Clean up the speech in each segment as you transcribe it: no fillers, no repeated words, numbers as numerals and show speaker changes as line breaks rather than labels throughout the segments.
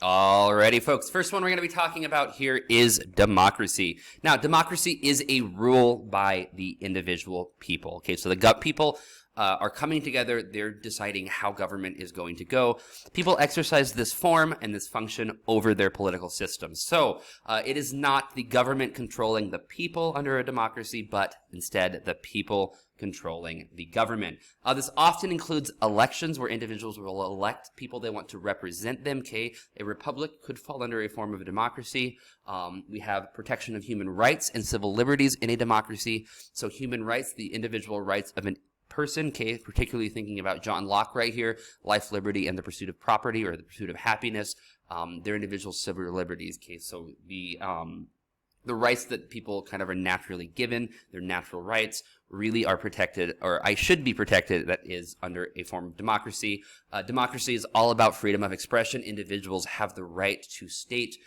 Alrighty, folks. First one we're going to be talking about here is democracy. Now, democracy is a rule by the individual people. Okay, so the people are coming together. They're deciding how government is going to go. People exercise this form and this function over their political systems. So it is not the government controlling the people under a democracy, but instead the people controlling the government. This often includes elections where individuals will elect people they want to represent them. Okay, a republic could fall under a form of a democracy. We have protection of human rights and civil liberties in a democracy. So human rights, the individual rights of an person, okay, particularly thinking about John Locke right here, life, liberty, and the pursuit of property or the pursuit of happiness, they're individual civil liberties, okay, so the rights that people kind of are naturally given, their natural rights, really are protected, or I should be protected, that is under a form of democracy. Democracy is all about freedom of expression. Individuals have the right to state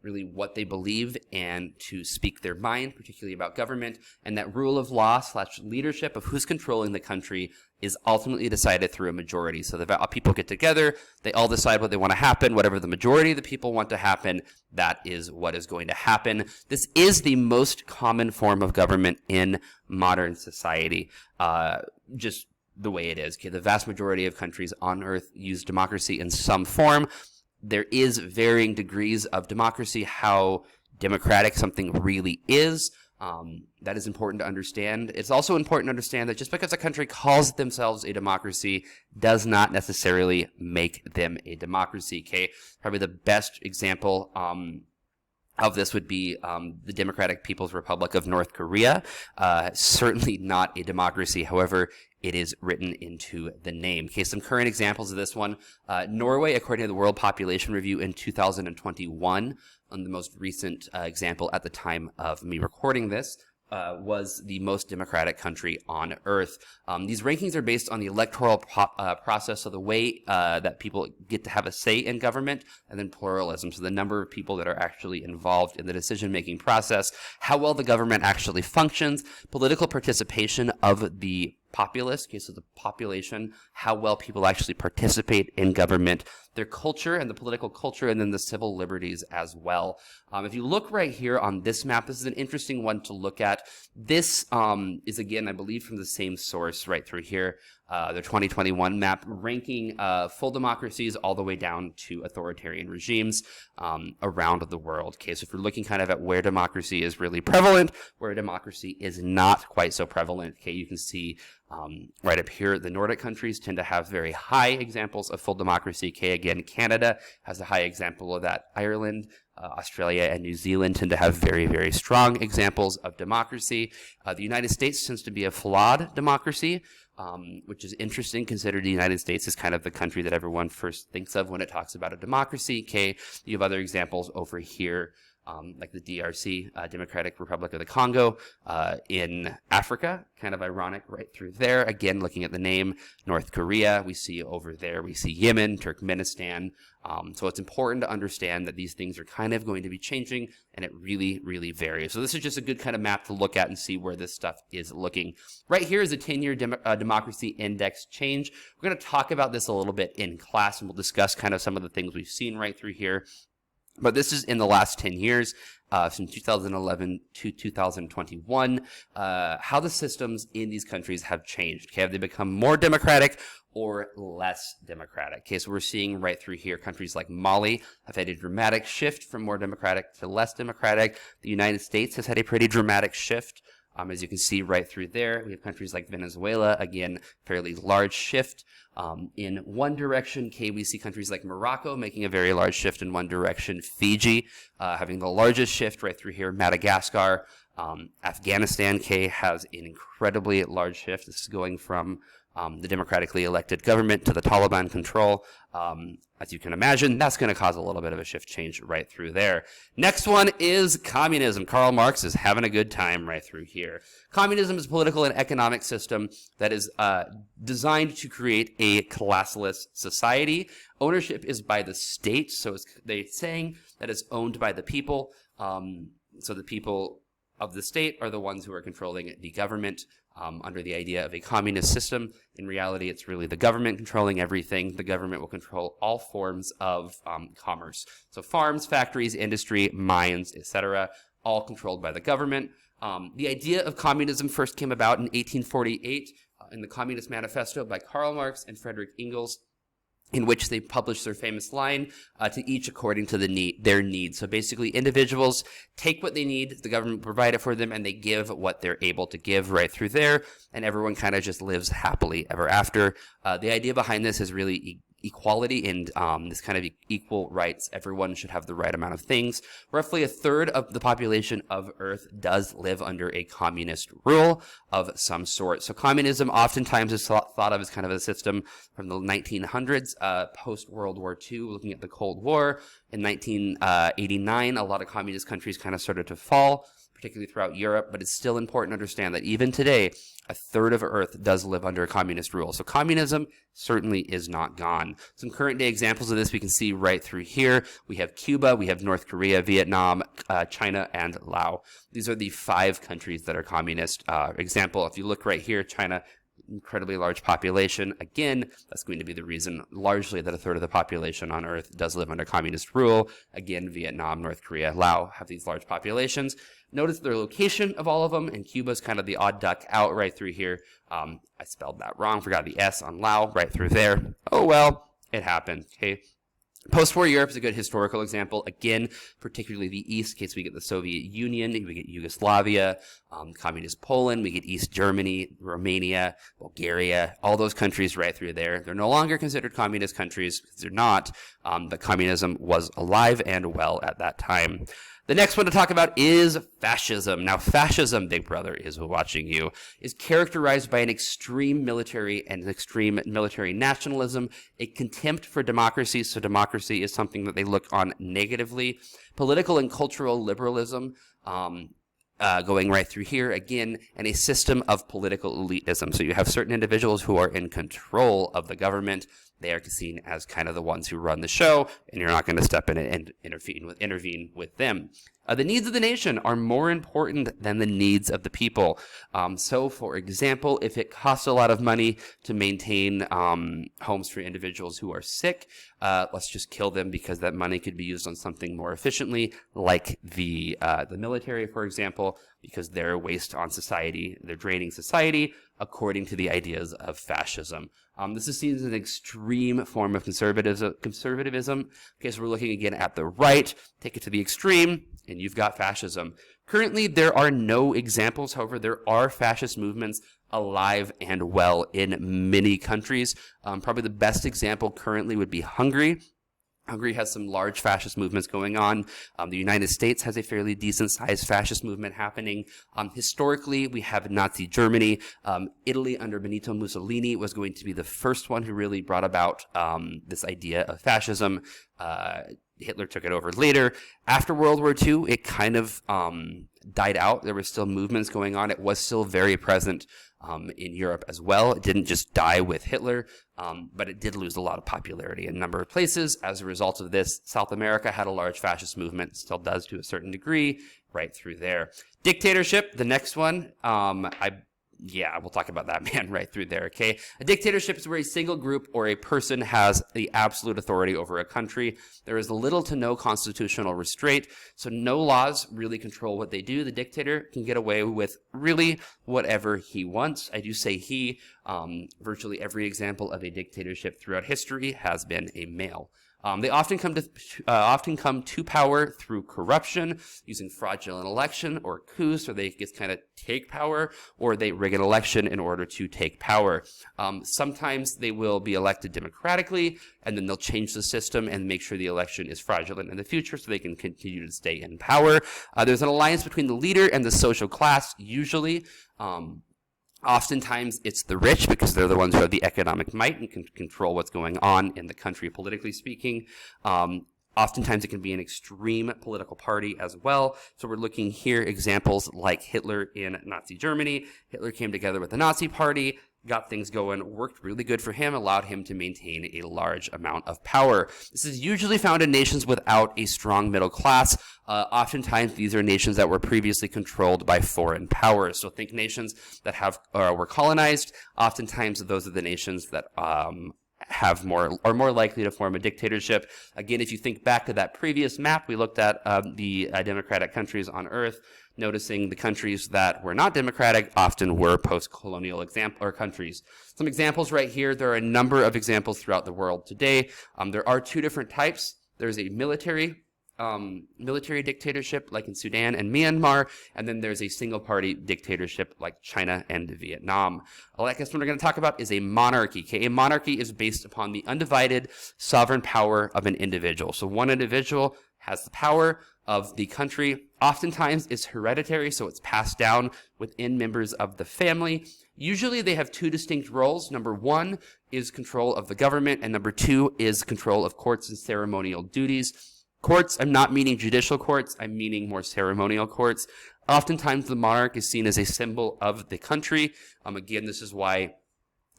really what they believe and to speak their mind, particularly about government, and that rule of law / leadership of who's controlling the country is ultimately decided through a majority. So the people get together, they all decide what they want to happen, whatever the majority of the people want to happen, that is what is going to happen. This is the most common form of government in modern society, just the way it is. Okay, the vast majority of countries on earth use democracy in some form. There is varying degrees of democracy, how democratic something really is. That is important to understand. It's also important to understand that just because a country calls themselves a democracy does not necessarily make them a democracy. Okay, probably the best example of this would be the Democratic People's Republic of North Korea. Certainly not a democracy. However, it is written into the name. Okay, some current examples of this one. Norway, according to the World Population Review in 2021, on the most recent example at the time of me recording this, was the most democratic country on earth. These rankings are based on the electoral process, so the way that people get to have a say in government, and then pluralism, so the number of people that are actually involved in the decision-making process, how well the government actually functions, political participation of the populace, okay, so the population, how well people actually participate in government, their culture and the political culture, and then the civil liberties as well. If you look right here on this map, this is an interesting one to look at. This is, again, I believe from the same source right through here, the 2021 map, ranking full democracies all the way down to authoritarian regimes around the world. Okay, so if you're looking kind of at where democracy is really prevalent, where democracy is not quite so prevalent, okay, you can see right up here, the Nordic countries tend to have very high examples of full democracy. Okay, again, Canada has a high example of that. Ireland, Australia, and New Zealand tend to have very, very strong examples of democracy. The United States tends to be a flawed democracy, which is interesting considering the United States is kind of the country that everyone first thinks of when it talks about a democracy. Okay, you have other examples over here, like the DRC, Democratic Republic of the Congo, in Africa, kind of ironic right through there. Again, looking at the name, North Korea, we see over there, we see Yemen, Turkmenistan. So it's important to understand that these things are kind of going to be changing, and it really, really varies. So this is just a good kind of map to look at and see where this stuff is looking. Right here is a 10-year democracy index change. We're going to talk about this a little bit in class, and we'll discuss kind of some of the things we've seen right through here. But this is in the last 10 years, from 2011 to 2021, how the systems in these countries have changed. Okay, have they become more democratic or less democratic? Okay, so we're seeing right through here, countries like Mali have had a dramatic shift from more democratic to less democratic. The United States has had a pretty dramatic shift. As you can see right through there, we have countries like Venezuela, again, fairly large shift in one direction. Okay, we see countries like Morocco making a very large shift in one direction. Fiji having the largest shift right through here. Madagascar, Afghanistan, okay, has an incredibly large shift. This is going from the democratically elected government to the Taliban control. As you can imagine, that's going to cause a little bit of a shift change right through there. Next one is communism. Karl Marx is having a good time right through here. Communism is a political and economic system that is designed to create a classless society. Ownership is by the state, so they're saying that it's owned by the people. So the people of the state are the ones who are controlling the government. under the idea of a communist system. In reality, it's really the government controlling everything. The government will control all forms of commerce. So farms, factories, industry, mines, etc., all controlled by the government. The idea of communism first came about in 1848 in the Communist Manifesto by Karl Marx and Frederick Engels, in which they published their famous line, to each according to their needs. So basically, individuals take what they need, the government provide it for them, and they give what they're able to give right through there, and everyone kind of just lives happily ever after. The idea behind this is really equality and this kind of equal rights. Everyone should have the right amount of things. Roughly a third of the population of Earth does live under a communist rule of some sort. So communism oftentimes is thought of as kind of a system from the 1900s, post-World War II, looking at the Cold War. In 1989, a lot of communist countries kind of started to fall, particularly throughout Europe, but it's still important to understand that even today, a third of Earth does live under a communist rule. So communism certainly is not gone. Some current day examples of this we can see right through here. We have Cuba, we have North Korea, Vietnam, China, and Laos. These are the 5 countries that are communist. Example, if you look right here, China, incredibly large population. Again, that's going to be the reason largely that a third of the population on Earth does live under communist rule. Again, Vietnam, North Korea, Laos have these large populations. Notice their location of all of them, and Cuba's kind of the odd duck out right through here. I spelled that wrong, forgot the S on Laos right through there. Oh well, it happened, okay? Post-war Europe is a good historical example. Again, particularly the East, in case we get the Soviet Union, we get Yugoslavia, communist Poland, we get East Germany, Romania, Bulgaria, all those countries right through there. They're no longer considered communist countries because they're not, but communism was alive and well at that time. The next one to talk about is fascism. Now, fascism, Big Brother is watching you, is characterized by an extreme military and extreme military nationalism, a contempt for democracy. So democracy is something that they look on negatively. Political and cultural liberalism, going right through here again, and a system of political elitism. So you have certain individuals who are in control of the government. They are seen as kind of the ones who run the show, and you're not going to step in and intervene with them. The needs of the nation are more important than the needs of the people. So, for example, if it costs a lot of money to maintain homes for individuals who are sick, let's just kill them because that money could be used on something more efficiently, like the military, for example, because they're a waste on society. They're draining society, according to the ideas of fascism. This is seen as an extreme form of conservatism. Okay, so we're looking again at the right. Take it to the extreme, and you've got fascism. Currently, there are no examples. However, there are fascist movements alive and well in many countries. Probably the best example currently would be Hungary. Hungary has some large fascist movements going on. The United States has a fairly decent-sized fascist movement happening. Historically, we have Nazi Germany. Italy under Benito Mussolini was going to be the first one who really brought about this idea of fascism. Hitler took it over later. After World War II, it kind of died out. There were still movements going on. It was still very present in Europe as well. It didn't just die with Hitler, but it did lose a lot of popularity in a number of places. As a result of this, South America had a large fascist movement, still does to a certain degree, right through there. Dictatorship, the next one, we'll talk about that, man, right through there, okay? A dictatorship is where a single group or a person has the absolute authority over a country. There is little to no constitutional restraint, so no laws really control what they do. The dictator can get away with really whatever he wants. I do say he. Virtually every example of a dictatorship throughout history has been a male. They often come to power through corruption, using fraudulent election or coups, so they just kind of take power, or they rig an election in order to take power. Sometimes they will be elected democratically, and then they'll change the system and make sure the election is fraudulent in the future so they can continue to stay in power. There's an alliance between the leader and the social class, usually. Oftentimes, it's the rich because they're the ones who have the economic might and can control what's going on in the country, politically speaking. Oftentimes it can be an extreme political party as well. So we're looking here examples like Hitler in Nazi Germany. Hitler came together with the Nazi Party, got things going, worked really good for him, allowed him to maintain a large amount of power. This is usually found in nations without a strong middle class. Oftentimes, these are nations that were previously controlled by foreign powers. So think nations that were colonized. Oftentimes, those are the nations that are more likely to form a dictatorship. Again, if you think back to that previous map, we looked at the democratic countries on Earth, noticing the countries that were not democratic often were post-colonial countries. Some examples right here. There are a number of examples throughout the world today. There are two different types. There's a military dictatorship like in Sudan and Myanmar, and then there's a single-party dictatorship like China and Vietnam. I guess what we're going to talk about is a monarchy. Okay? A monarchy is based upon the undivided sovereign power of an individual. So one individual has the power of the country. Oftentimes it's hereditary, so it's passed down within members of the family. Usually they have two distinct roles. Number one is control of the government, and number two is control of courts and ceremonial duties. Courts, I'm not meaning judicial courts, I'm meaning more ceremonial courts. Oftentimes the monarch is seen as a symbol of the country. Again, this is why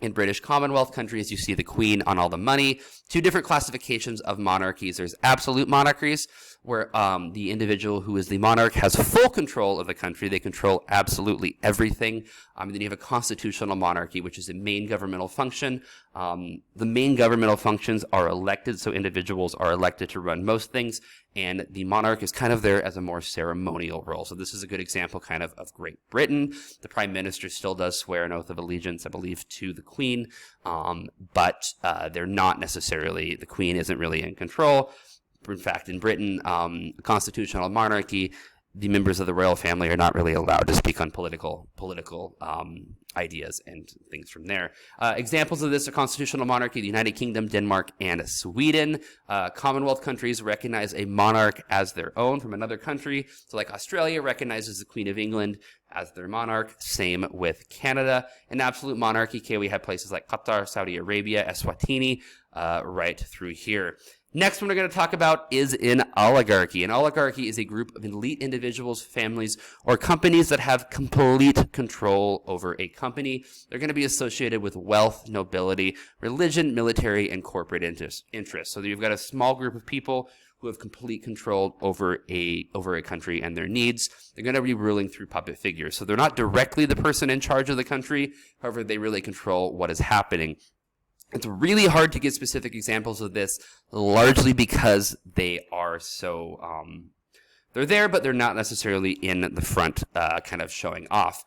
in British Commonwealth countries, you see the Queen on all the money. Two different classifications of monarchies. There's absolute monarchies, where the individual who is the monarch has full control of the country. They control absolutely everything. And then you have a constitutional monarchy, which is a main governmental function. The main governmental functions are elected, so individuals are elected to run most things, and the monarch is kind of there as a more ceremonial role. So this is a good example kind of Great Britain. The prime minister still does swear an oath of allegiance, I believe, to the Queen, but they're not necessarily, the Queen isn't really in control. In fact, in Britain, constitutional monarchy, the members of the royal family are not really allowed to speak on political ideas and things from there. Examples of this are constitutional monarchy, the United Kingdom, Denmark, and Sweden. Commonwealth countries recognize a monarch as their own from another country. So like Australia recognizes the Queen of England as their monarch. Same with Canada. In absolute monarchy, we have places like Qatar, Saudi Arabia, Eswatini, right through here. Next one we're going to talk about is an oligarchy. An oligarchy is a group of elite individuals, families, or companies that have complete control over a company. They're going to be associated with wealth, nobility, religion, military, and corporate interests. So you've got a small group of people who have complete control over a country and their needs. They're going to be ruling through puppet figures. So they're not directly the person in charge of the country. However, they really control what is happening. It's really hard to get specific examples of this, largely because they are so, they're there, but they're not necessarily in the front, kind of showing off.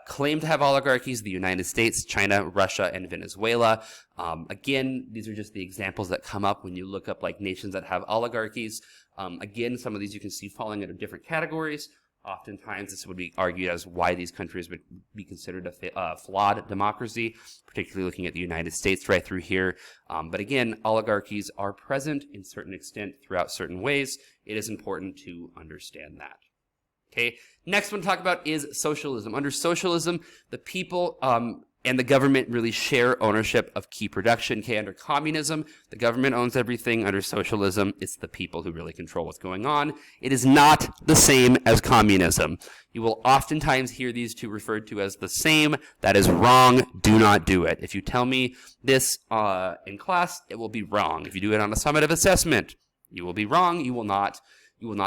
Claim to have oligarchies: the United States, China, Russia, and Venezuela. Again, these are just the examples that come up when you look up like nations that have oligarchies. Again, some of these you can see falling into different categories. Oftentimes, this would be argued as why these countries would be considered a flawed democracy, particularly looking at the United States right through here. But again, oligarchies are present in certain extent throughout certain ways. It is important to understand that. Okay, next one to talk about is socialism. Under socialism, the people and the government really share ownership of key production. Okay, under communism, the government owns everything. Under socialism, it's the people who really control what's going on. It is not the same as communism. You will oftentimes hear these two referred to as the same. That is wrong. Do not do it. If you tell me this in class, it will be wrong. If you do it on a summative assessment, you will be wrong. You will not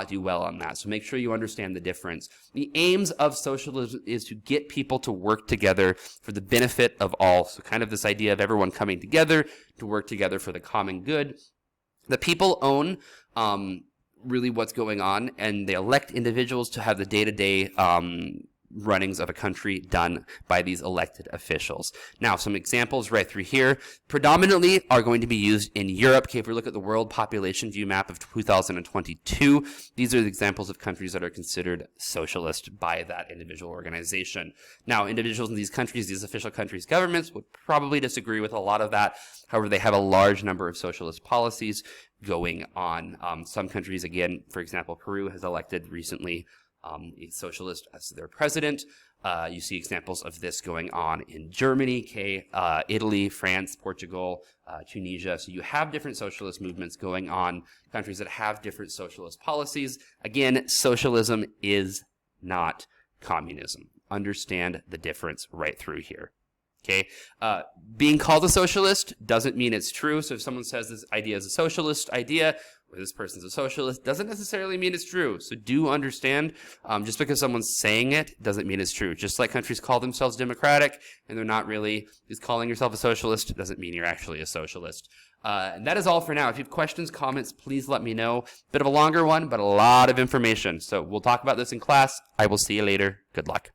do well on that. So make sure you understand the difference. The aims of socialism is to get people to work together for the benefit of all. So kind of this idea of everyone coming together to work together for the common good. The people own really what's going on, and they elect individuals to have the day-to-day runnings of a country done by these elected officials. Now, some examples right through here predominantly are going to be used in Europe. Okay, if we look at the world population view map of 2022, these are the examples of countries that are considered socialist by that individual organization. Now, individuals in these countries, these official countries' governments would probably disagree with a lot of that. However, they have a large number of socialist policies going on. Some countries, again, for example, Peru has elected recently a socialist as their president. You see examples of this going on in Germany, Italy, France, Portugal, Tunisia. So you have different socialist movements going on, countries that have different socialist policies. Again, socialism is not communism. Understand the difference right through here. Okay, being called a socialist doesn't mean it's true. So if someone says this idea is a socialist idea, or this person's a socialist, doesn't necessarily mean it's true. So do understand, just because someone's saying it doesn't mean it's true. Just like countries call themselves democratic and they're not really, just calling yourself a socialist doesn't mean you're actually a socialist. And that is all for now. If you have questions, comments, please let me know. Bit of a longer one, but a lot of information. So we'll talk about this in class. I will see you later. Good luck.